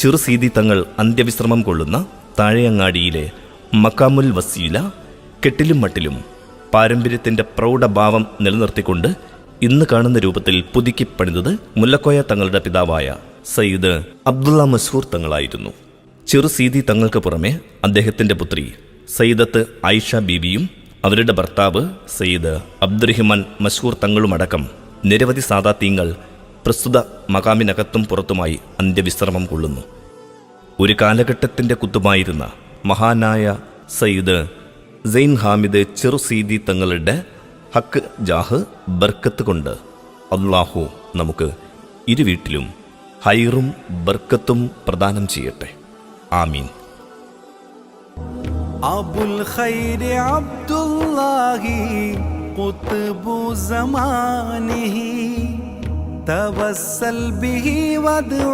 ചെറുസീതി തങ്ങൾ അന്ത്യവിശ്രമം കൊള്ളുന്ന താഴെയങ്ങാടിയിലെ മക്കാമുൽ വസീല കെട്ടിലും മട്ടിലും പാരമ്പര്യത്തിൻ്റെ പ്രൗഢഭാവം നിലനിർത്തിക്കൊണ്ട് ഇന്ന് കാണുന്ന രൂപത്തിൽ പുതുക്കി പണിതത് മുല്ലക്കോയ തങ്ങളുടെ പിതാവായ സയ്യിദ് അബ്ദുള്ള മസ്ഹൂർ തങ്ങളായിരുന്നു. ചെറുസീതി തങ്ങൾക്ക് പുറമെ അദ്ദേഹത്തിൻ്റെ പുത്രി സയ്യിദത്ത് ആയിഷ ബീബിയും അവരുടെ ഭർത്താവ് സയ്യിദ് അബ്ദുറഹിമാൻ മസ്ഹൂർ തങ്ങളുമടക്കം നിരവധി സാദാത്യങ്ങൾ പ്രസ്തുത മകാമിനകത്തും പുറത്തുമായി അന്ത്യവിശ്രമം കൊള്ളുന്നു. ഒരു കാലഘട്ടത്തിൻ്റെ കുത്തുമായിരുന്ന മഹാനായ സയ്യിദ് സൈൻ ഹാമിദ് ചെറുസീതി തങ്ങളുടെ ഹക്ക് ജാഹ് ബർക്കത്ത് കൊണ്ട് അല്ലാഹു നമുക്ക് ഇരു വീട്ടിലും ഹൈറും ബർക്കത്തും പ്രദാനം ചെയ്യട്ടെ. ആമീൻ. അബുൽ ഖൈർ അബ്ദുല്ലാഹി ഖുത്ബു സമാനിഹി തവസ്സൽ ബിഹി വദ്ഉ